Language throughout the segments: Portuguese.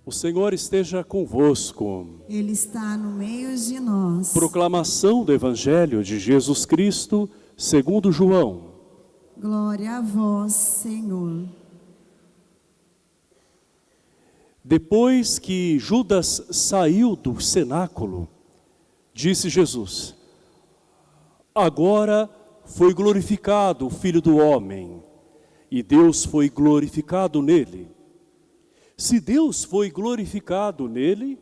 O Senhor esteja convosco. Ele está no meio de nós. Proclamação do Evangelho de Jesus Cristo, segundo João. Glória a vós, Senhor. Depois que Judas saiu do cenáculo, disse Jesus: agora foi glorificado o Filho do Homem, e Deus foi glorificado nele. Se Deus foi glorificado nele,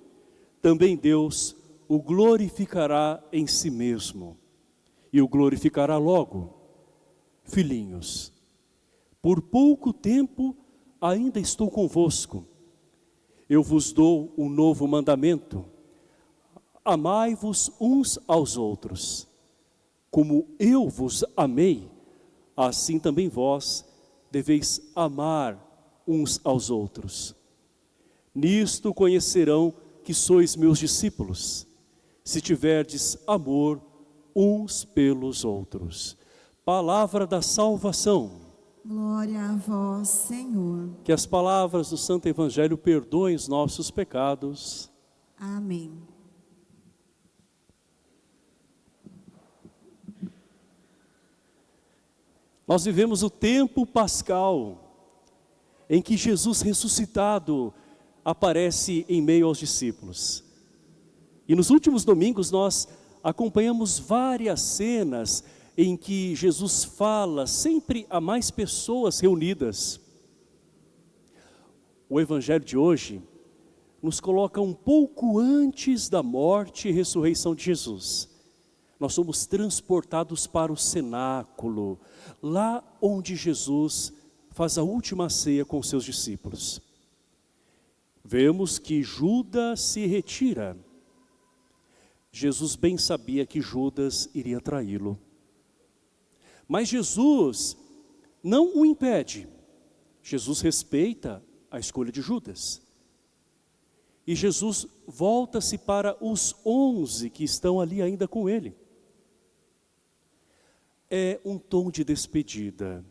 também Deus o glorificará em si mesmo, e o glorificará logo. Filhinhos, por pouco tempo ainda estou convosco. Eu vos dou um novo mandamento: amai-vos uns aos outros. Como eu vos amei, assim também vós deveis amar uns aos outros. Nisto conhecerão que sois meus discípulos, se tiverdes amor uns pelos outros. Palavra da salvação. Glória a vós, Senhor. Que as palavras do Santo Evangelho perdoem os nossos pecados. Amém. Nós vivemos o tempo pascal, em que Jesus ressuscitado aparece em meio aos discípulos. E nos últimos domingos nós acompanhamos várias cenas em que Jesus fala sempre a mais pessoas reunidas. O Evangelho de hoje nos coloca um pouco antes da morte e ressurreição de Jesus. Nós somos transportados para o cenáculo, lá onde Jesus faz a última ceia com seus discípulos. Vemos que Judas se retira. Jesus bem sabia que Judas iria traí-lo. Mas Jesus não o impede. Jesus respeita a escolha de Judas. E Jesus volta-se para os 11 que estão ali ainda com ele. É um tom de despedida.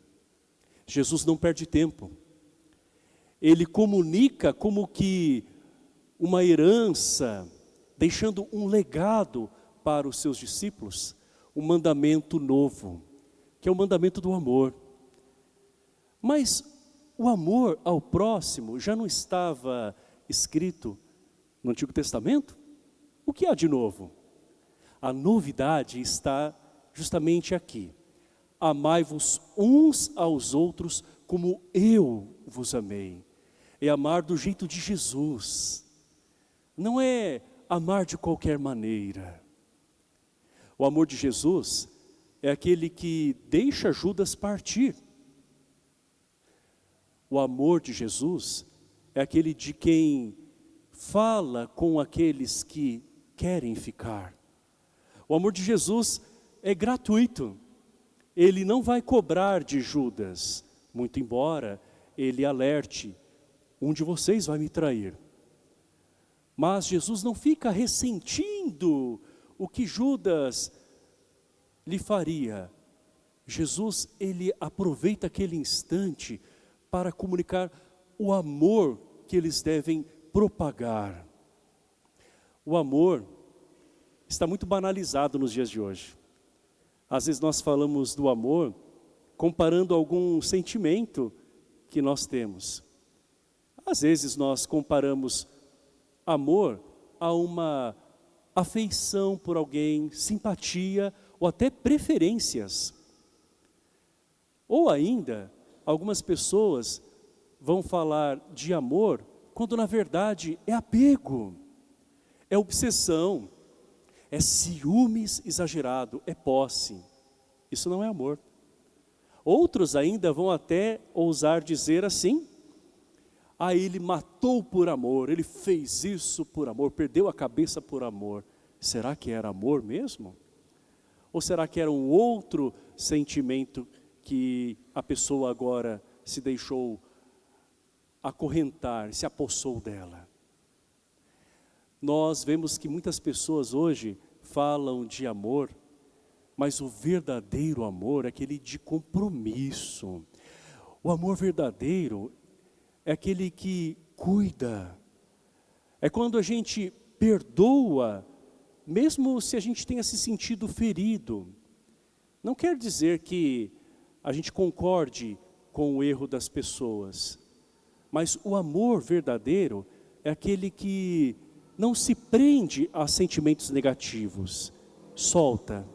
Jesus não perde tempo. Ele comunica como que uma herança, deixando um legado para os seus discípulos, um mandamento novo, que é o mandamento do amor. Mas o amor ao próximo já não estava escrito no Antigo Testamento? O que há de novo? A novidade está justamente aqui. Amai-vos uns aos outros como eu vos amei. É amar do jeito de Jesus. Não é amar de qualquer maneira. O amor de Jesus é aquele que deixa Judas partir. O amor de Jesus é aquele de quem fala com aqueles que querem ficar. O amor de Jesus é gratuito. Ele não vai cobrar de Judas, muito embora ele alerte: um de vocês vai me trair. Mas Jesus não fica ressentindo o que Judas lhe faria. Jesus, ele aproveita aquele instante para comunicar o amor que eles devem propagar. O amor está muito banalizado nos dias de hoje. Às vezes nós falamos do amor comparando algum sentimento que nós temos. Às vezes nós comparamos amor a uma afeição por alguém, simpatia ou até preferências. Ou ainda, algumas pessoas vão falar de amor quando na verdade é apego, é obsessão, é ciúmes exagerado, é posse. Isso não é amor. Outros ainda vão até ousar dizer assim: ah, ele matou por amor, ele fez isso por amor, perdeu a cabeça por amor. Será que era amor mesmo? Ou será que era um outro sentimento que a pessoa agora se deixou acorrentar, se apossou dela? Nós vemos que muitas pessoas hoje falam de amor, mas o verdadeiro amor é aquele de compromisso. O amor verdadeiro é aquele que cuida, É quando a gente perdoa, mesmo se a gente tenha se sentido ferido. Não quer dizer que a gente concorde com o erro das pessoas, mas o amor verdadeiro é aquele que não se prende a sentimentos negativos, solta.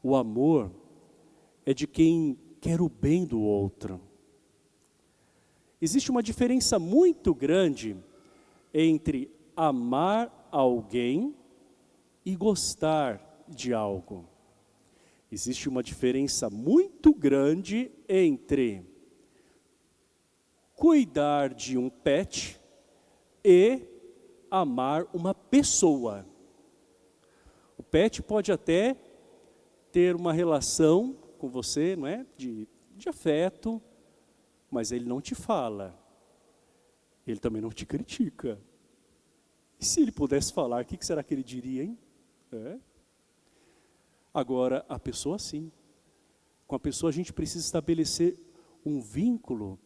O amor é de quem quer o bem do outro. Existe uma diferença muito grande entre amar alguém e gostar de algo. Existe uma diferença muito grande entre cuidar de um pet e amar uma pessoa. O pet pode até ter uma relação com você, não é? De afeto, mas ele não te fala. Ele também não te critica. E se ele pudesse falar, o que será que ele diria, hein? Agora, a pessoa sim. Com a pessoa a gente precisa estabelecer um vínculo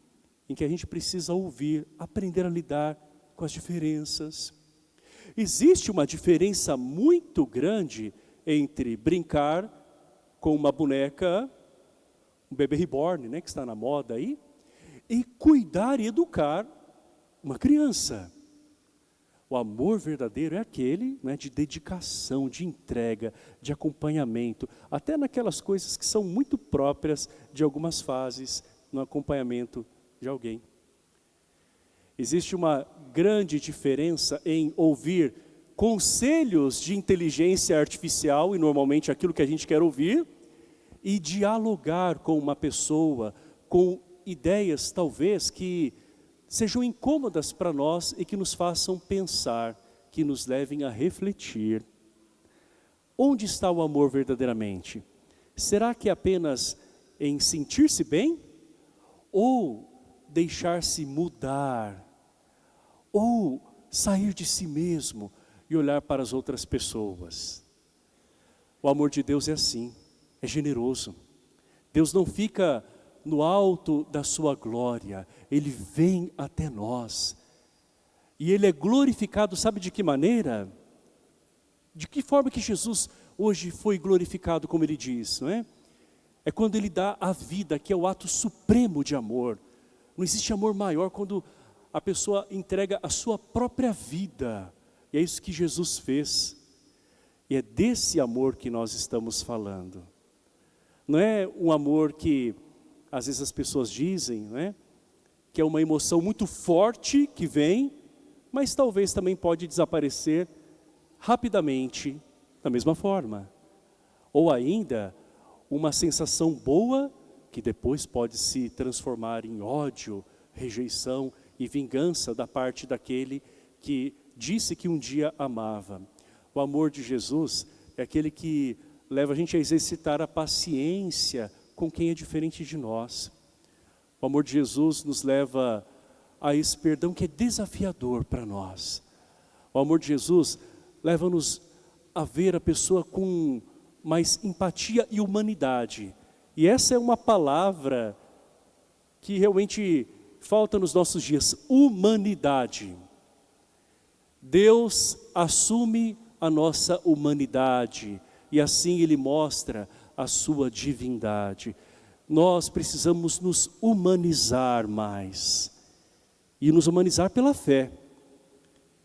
em que a gente precisa ouvir, aprender a lidar com as diferenças. Existe uma diferença muito grande entre brincar com uma boneca, um bebê reborn, né, que está na moda aí, e cuidar e educar uma criança. O amor verdadeiro é aquele, né, de dedicação, de entrega, de acompanhamento, até naquelas coisas que são muito próprias de algumas fases no acompanhamento de alguém. Existe uma grande diferença em ouvir conselhos de inteligência artificial, e normalmente aquilo que a gente quer ouvir, e dialogar com uma pessoa, com ideias talvez que sejam incômodas para nós e que nos façam pensar, que nos levem a refletir. Onde está o amor verdadeiramente? Será que é apenas em sentir-se bem? Ou deixar-se mudar? Ou sair de si mesmo e olhar para as outras pessoas? O amor de Deus é assim, é generoso. Deus não fica no alto da sua glória, Ele vem até nós. E Ele é glorificado, sabe de que maneira? De que forma que Jesus hoje foi glorificado, como Ele diz, não é? É quando Ele dá a vida, que é o ato supremo de amor. Não existe amor maior quando a pessoa entrega a sua própria vida. E é isso que Jesus fez. E é desse amor que nós estamos falando. Não é um amor que às vezes as pessoas dizem, não é? Que é uma emoção muito forte que vem, mas talvez também pode desaparecer rapidamente da mesma forma. Ou ainda, uma sensação boa que depois pode se transformar em ódio, rejeição e vingança da parte daquele que disse que um dia amava. O amor de Jesus é aquele que leva a gente a exercitar a paciência com quem é diferente de nós. O amor de Jesus nos leva a esse perdão que é desafiador para nós. O amor de Jesus leva-nos a ver a pessoa com mais empatia e humanidade. E essa é uma palavra que realmente falta nos nossos dias, humanidade. Deus assume a nossa humanidade e assim Ele mostra a sua divindade. Nós precisamos nos humanizar mais. E nos humanizar pela fé.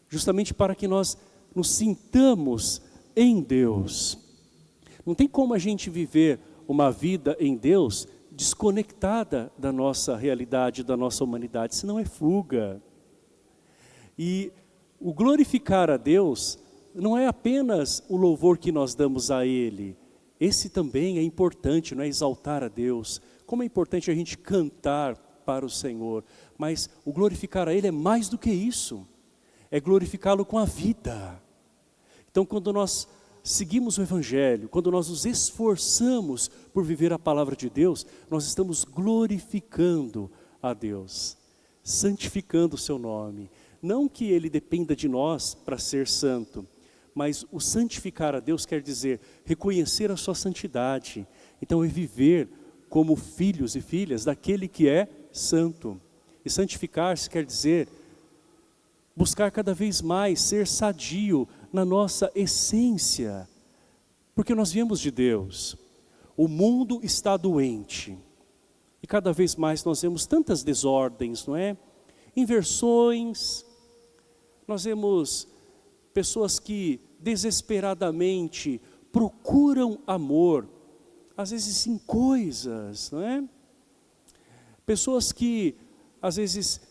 Justamente para que nós nos sintamos em Deus. Não tem como a gente viver uma vida em Deus desconectada da nossa realidade, da nossa humanidade, senão é fuga. E o glorificar a Deus não é apenas o louvor que nós damos a Ele. Esse também é importante, não é? Exaltar a Deus. Como é importante a gente cantar para o Senhor. Mas o glorificar a Ele é mais do que isso. É glorificá-lo com a vida. Então quando nós seguimos o Evangelho, quando nós nos esforçamos por viver a palavra de Deus, nós estamos glorificando a Deus, santificando o seu nome. Não que Ele dependa de nós para ser santo, mas o santificar a Deus quer dizer reconhecer a sua santidade. Então é viver como filhos e filhas daquele que é santo. E santificar-se quer dizer buscar cada vez mais ser sadio na nossa essência, porque nós viemos de Deus. O mundo está doente, e cada vez mais nós vemos tantas desordens, não é? Inversões, nós vemos pessoas que desesperadamente procuram amor, às vezes em coisas, não é? Pessoas que às vezes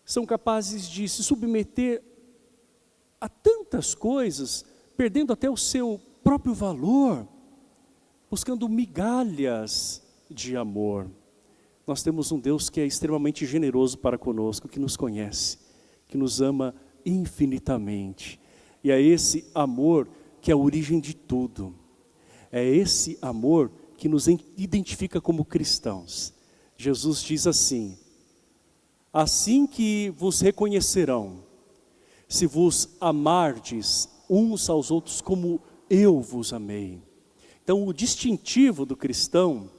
são capazes de se submeter a tantas coisas, perdendo até o seu próprio valor, buscando migalhas de amor. Nós temos um Deus que é extremamente generoso para conosco, que nos conhece, que nos ama infinitamente. E é esse amor que é a origem de tudo. É esse amor que nos identifica como cristãos. Jesus diz assim: assim que vos reconhecerão, se vos amardes uns aos outros como eu vos amei. Então o distintivo do cristão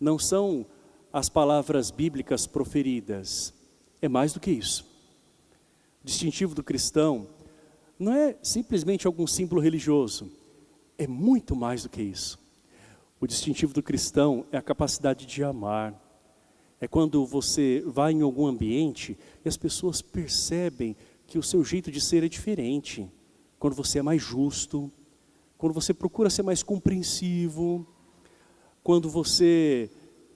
não são as palavras bíblicas proferidas, é mais do que isso. O distintivo do cristão não é simplesmente algum símbolo religioso, é muito mais do que isso. O distintivo do cristão é a capacidade de amar. É quando você vai em algum ambiente e as pessoas percebem que o seu jeito de ser é diferente. Quando você é mais justo, quando você procura ser mais compreensivo, quando você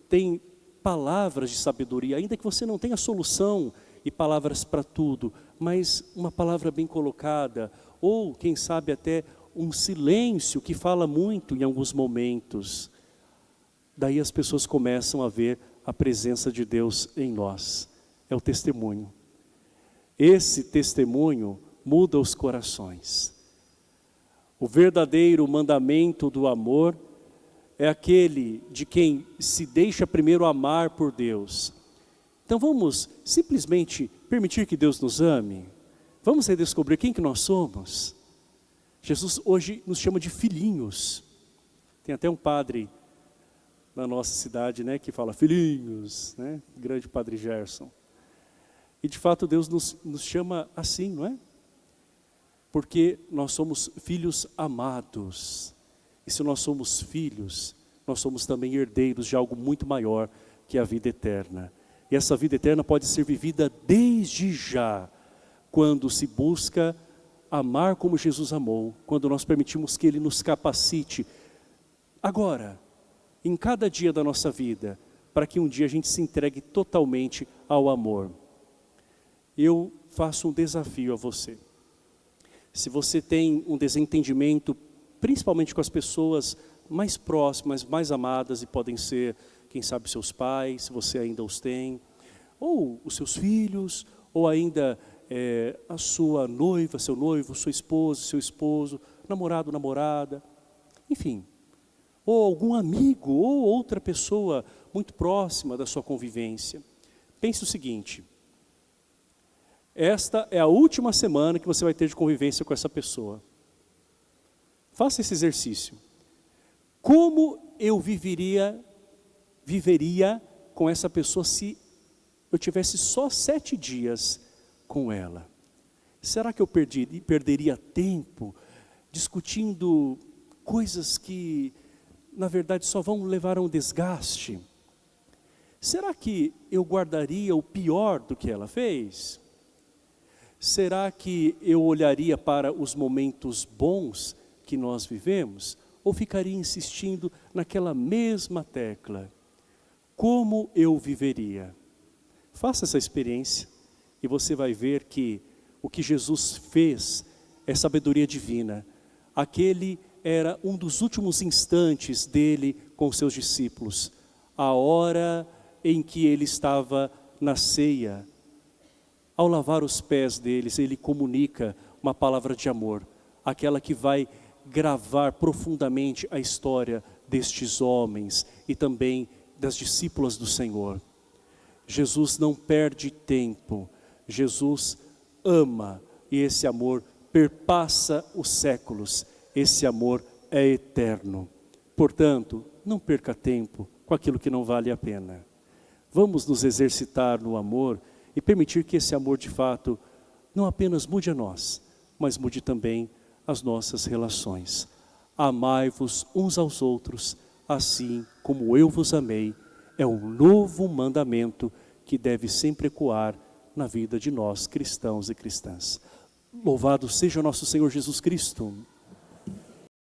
tem palavras de sabedoria, ainda que você não tenha solução e palavras para tudo, mas uma palavra bem colocada, ou quem sabe até um silêncio que fala muito em alguns momentos. Daí as pessoas começam a ver a presença de Deus em nós. É o testemunho. Esse testemunho muda os corações. O verdadeiro mandamento do amor é aquele de quem se deixa primeiro amar por Deus. Então vamos simplesmente permitir que Deus nos ame. Vamos redescobrir quem que nós somos. Jesus hoje nos chama de filhinhos. Tem até um padre na nossa cidade, né, que fala filhinhos, né, grande padre Gerson. E de fato Deus nos chama assim, não é? Porque nós somos filhos amados. E se nós somos filhos, nós somos também herdeiros de algo muito maior, que é a vida eterna. E essa vida eterna pode ser vivida desde já, quando se busca amar como Jesus amou, quando nós permitimos que Ele nos capacite, agora, em cada dia da nossa vida, para que um dia a gente se entregue totalmente ao amor. Eu faço um desafio a você. Se você tem um desentendimento, principalmente com as pessoas mais próximas, mais amadas, e podem ser, quem sabe, seus pais, se você ainda os tem, ou os seus filhos, ou ainda a sua noiva, seu noivo, sua esposa, seu esposo, namorado, namorada, enfim, ou algum amigo, ou outra pessoa muito próxima da sua convivência. Pense o seguinte: esta é a última semana que você vai ter de convivência com essa pessoa. Faça esse exercício. Como eu viveria com essa pessoa se eu tivesse só 7 dias com ela? Será que eu perderia tempo discutindo coisas que, na verdade, só vão levar a um desgaste? Será que eu guardaria o pior do que ela fez? Será que eu olharia para os momentos bons que nós vivemos? Ou ficaria insistindo naquela mesma tecla? Como eu viveria? Faça essa experiência e você vai ver que o que Jesus fez é sabedoria divina. Aquele era um dos últimos instantes dele com seus discípulos. A hora em que ele estava na ceia. Ao lavar os pés deles, ele comunica uma palavra de amor. Aquela que vai gravar profundamente a história destes homens e também das discípulas do Senhor. Jesus não perde tempo, Jesus ama e esse amor perpassa os séculos, esse amor é eterno. Portanto, não perca tempo com aquilo que não vale a pena. Vamos nos exercitar no amor e permitir que esse amor de fato não apenas mude a nós, mas mude também as nossas relações. Amai-vos uns aos outros, assim como eu vos amei, é um novo mandamento que deve sempre ecoar na vida de nós, cristãos e cristãs. Louvado seja o nosso Senhor Jesus Cristo.